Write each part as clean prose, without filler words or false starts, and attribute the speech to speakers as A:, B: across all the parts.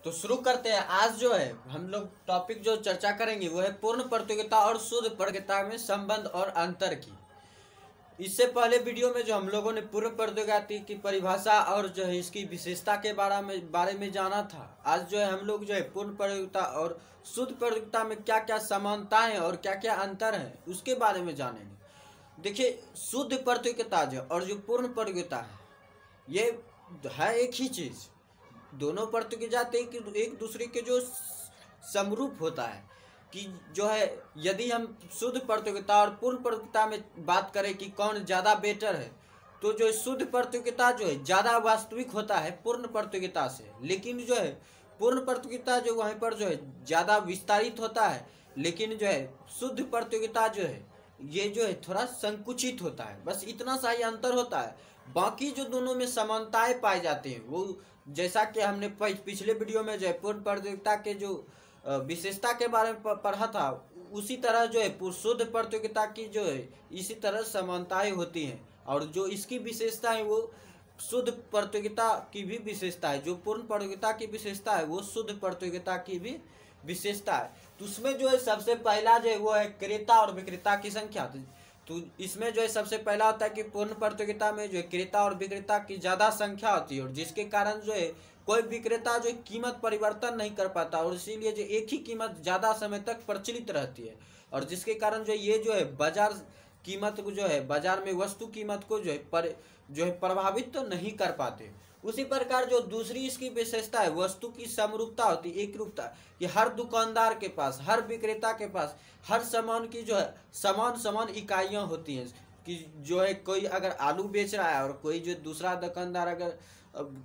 A: तो शुरू करते हैं। आज जो है हम लोग टॉपिक जो चर्चा करेंगे वो है पूर्ण प्रतियोगिता और शुद्ध प्रतियोगिता में संबंध और अंतर की। इससे पहले वीडियो में जो हम लोगों ने पूर्ण प्रतियोगिता की परिभाषा और जो है इसकी विशेषता के बारे में जाना था। आज जो है हम लोग जो है पूर्ण प्रतियोगिता और शुद्ध प्रतियोगिता में क्या क्या समानताएं और क्या क्या अंतर है उसके बारे में जानेंगे। देखिए, शुद्ध प्रतियोगिता जो और जो पूर्ण प्रतियोगिता है ये है एक ही चीज। दोनों प्रतियोगिता एक दूसरे के जो समरूप होता है कि जो है यदि हम शुद्ध प्रतियोगिता और पूर्ण प्रतियोगिता में बात करें कि कौन ज़्यादा बेटर है, तो जो शुद्ध प्रतियोगिता जो है ज़्यादा वास्तविक होता है पूर्ण प्रतियोगिता से। लेकिन जो है पूर्ण प्रतियोगिता जो वहीं पर जो है ज़्यादा विस्तारित होता है, लेकिन जो है शुद्ध प्रतियोगिता जो है ये जो है थोड़ा संकुचित होता है। बस इतना सा ही अंतर होता है। बाकी जो दोनों में समानताएं पाई जाती हैं वो जैसा कि हमने पिछले वीडियो में जो है पूर्ण प्रतियोगिता के जो विशेषता के बारे में पढ़ा था, उसी तरह जो है शुद्ध प्रतियोगिता की जो है इसी तरह समानताएं होती हैं। और जो इसकी विशेषता है वो शुद्ध प्रतियोगिता की भी विशेषता है। जो पूर्ण प्रतियोगिता की विशेषता है वो शुद्ध प्रतियोगिता की भी विशेषता है। तो उसमें जो है सबसे पहला जो है वो है क्रेता और विक्रेता की संख्या। तो इसमें जो है सबसे पहला होता है कि पूर्ण प्रतियोगिता में जो है क्रेता और विक्रेता की ज़्यादा संख्या होती है, और जिसके कारण जो है कोई विक्रेता जो कीमत परिवर्तन नहीं कर पाता, और इसीलिए जो एक ही कीमत ज़्यादा समय तक प्रचलित रहती है, और जिसके कारण जो ये जो है बाजार कीमत को जो है बाजार में वस्तु कीमत को जो है प्रभावित तो नहीं कर पाते। उसी प्रकार जो दूसरी इसकी विशेषता है वस्तु की समरूपता होती है, एक रूपता, कि हर दुकानदार के पास, हर विक्रेता के पास हर सामान की जो है समान इकाइयां होती हैं। कि जो है कोई अगर आलू बेच रहा है और कोई जो दूसरा दुकानदार अगर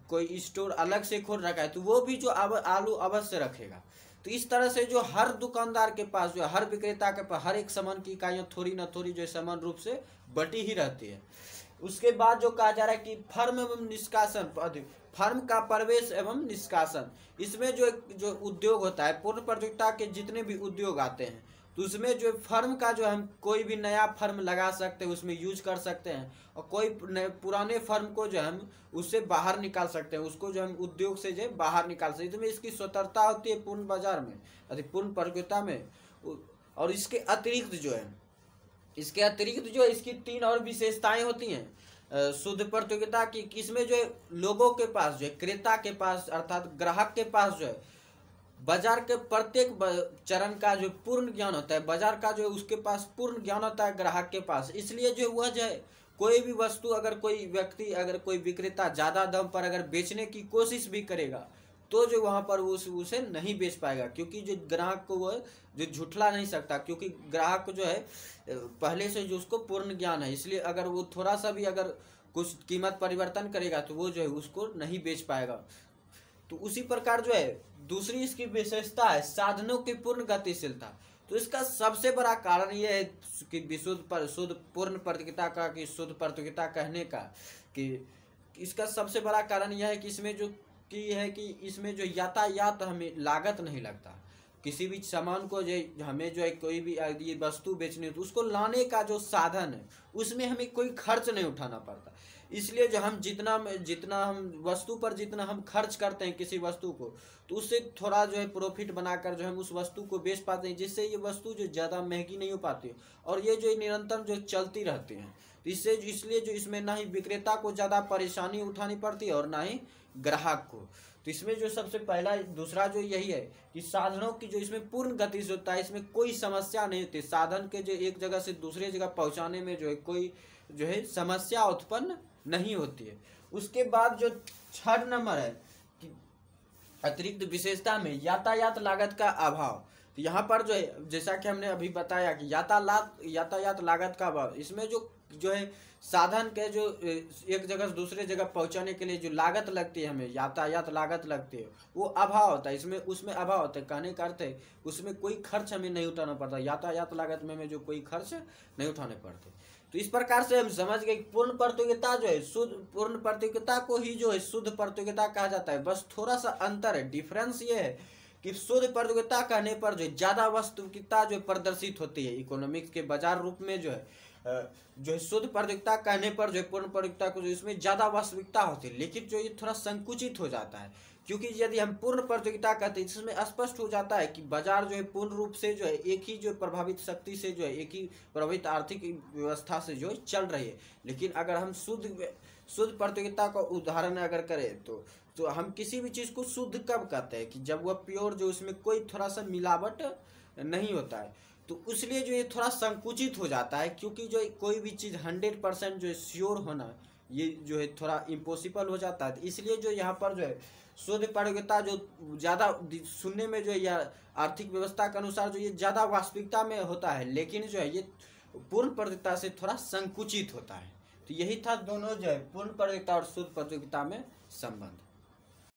A: कोई स्टोर अलग से खोल रखा है तो वो भी जो आलू अवश्य रखेगा। तो इस तरह से जो हर दुकानदार के पास जो हर विक्रेता के पास हर एक सामान की इकाइयाँ थोड़ी ना थोड़ी जो समान रूप से बटी ही रहती है। उसके बाद जो कहा जा रहा है कि फर्म एवं निष्कासन, फर्म का प्रवेश एवं निष्कासन, इसमें जो उद्योग होता है पूर्ण प्रतियोगिता के जितने भी उद्योग आते हैं तो उसमें जो फर्म का जो हम कोई भी नया फर्म लगा सकते हैं, उसमें यूज कर सकते हैं, और कोई पुराने फर्म को जो हम उससे बाहर निकाल सकते हैं, उसको जो हम उद्योग से जो बाहर निकाल सकते हैं। इसमें इसकी स्वतंत्रता होती है पूर्ण बाजार में, पूर्ण प्रतियोगिता में। और इसके अतिरिक्त जो है इसकी तीन और विशेषताएं होती हैं शुद्ध प्रतियोगिता की। इसमें जो है लोगों के पास जो है क्रेता के पास अर्थात ग्राहक के पास जो है बाजार के प्रत्येक चरण का जो पूर्ण ज्ञान होता है, बाजार का जो है उसके पास पूर्ण ज्ञान होता है ग्राहक के पास। इसलिए जो वह जो है कोई भी वस्तु अगर कोई व्यक्ति अगर कोई विक्रेता ज़्यादा दाम पर अगर बेचने की कोशिश भी करेगा तो जो वहाँ पर उसे नहीं बेच पाएगा, क्योंकि जो ग्राहक को वो जो झुठला नहीं सकता, क्योंकि ग्राहक को जो है पहले से जो उसको पूर्ण ज्ञान है। इसलिए अगर वो थोड़ा सा भी अगर कुछ कीमत परिवर्तन करेगा तो वो जो है उसको नहीं बेच पाएगा। तो उसी प्रकार जो है दूसरी इसकी विशेषता है साधनों की पूर्ण गतिशीलता। तो इसका सबसे बड़ा कारण यह है कि शुद्ध पूर्ण प्रतियोगिता का कि शुद्ध प्रतियोगिता कहने का कि इसका सबसे बड़ा कारण यह है कि इसमें जो इसमें जो यातायात हमें लागत नहीं लगता। किसी भी सामान को जो हमें जो है कोई भी ये वस्तु बेचनी हो तो उसको लाने का जो साधन है उसमें हमें कोई खर्च नहीं उठाना पड़ता। इसलिए जो हम जितना हम वस्तु पर जितना हम खर्च करते हैं किसी वस्तु को, तो उससे थोड़ा जो है प्रॉफिट बनाकर जो हम उस वस्तु को बेच पाते हैं, जिससे ये वस्तु जो ज़्यादा महंगी नहीं हो पाती है और ये जो निरंतर जो चलती रहती हैं। तो इसलिए जो इसमें ना ही विक्रेता को ज़्यादा परेशानी उठानी पड़ती है और ना ही ग्राहक को। तो इसमें जो सबसे पहला दूसरा जो यही है कि साधनों की जो इसमें पूर्ण गति से होता है, इसमें कोई समस्या नहीं होती। साधन के जो एक जगह से दूसरी जगह पहुंचाने में जो है कोई जो है समस्या उत्पन्न नहीं होती है। उसके बाद जो थर्ड नंबर है कि अतिरिक्त विशेषता में यातायात लागत का अभाव। तो यहाँ पर जो है जैसा कि हमने अभी बताया कि यातायात लागत का अभाव, इसमें जो है साधन के जो एक जगह से दूसरे जगह पहुंचाने के लिए जो लागत लगती है, हमें यातायात लागत लगती है, वो अभाव होता है। उसमें अभाव होता है। कहने का अर्थ है उसमें कोई खर्च हमें नहीं उठाना पड़ता। यातायात लागत में हमें जो कोई खर्च नहीं उठाने पड़ते। तो इस प्रकार से हम समझ गए पूर्ण प्रतियोगिता जो है पूर्ण प्रतियोगिता को ही जो है शुद्ध प्रतियोगिता कहा जाता है। बस थोड़ा सा अंतर है, डिफरेंस ये है कि शुद्ध प्रतियोगिता कहने पर जो ज़्यादा वास्तविकता जो प्रदर्शित होती है इकोनॉमिक्स के बाजार रूप में, जो है शुद्ध प्रतियोगिता कहने पर जो पूर्ण प्रतियोगिता को जो इसमें ज़्यादा वास्तविकता होती है, लेकिन जो ये थोड़ा संकुचित हो जाता है। क्योंकि यदि हम पूर्ण प्रतियोगिता कहते हैं इसमें स्पष्ट हो जाता है कि बाजार जो है पूर्ण रूप से जो है एक ही जो प्रभावित शक्ति से जो है एक ही प्रभावित आर्थिक व्यवस्था से जो है चल रही है। लेकिन अगर हम शुद्ध प्रतियोगिता का उदाहरण अगर करें तो हम किसी भी चीज़ को शुद्ध कब कहते हैं कि जब वह प्योर जो उसमें कोई थोड़ा सा मिलावट नहीं होता है। तो इसलिए जो ये थोड़ा संकुचित हो जाता है, क्योंकि जो कोई भी चीज़ 100% जो है श्योर होना ये जो है थोड़ा इम्पॉसिबल हो जाता है। इसलिए जो यहाँ पर जो है शुद्ध प्रतियोगिता जो ज़्यादा सुनने में जो है या आर्थिक व्यवस्था के अनुसार जो ये ज़्यादा वास्तविकता में होता है, लेकिन जो है ये पूर्ण प्रतियोगिता से थोड़ा संकुचित होता है। तो यही था दोनों जो है पूर्ण प्रतियोगिता और शुद्ध प्रतियोगिता में संबंध।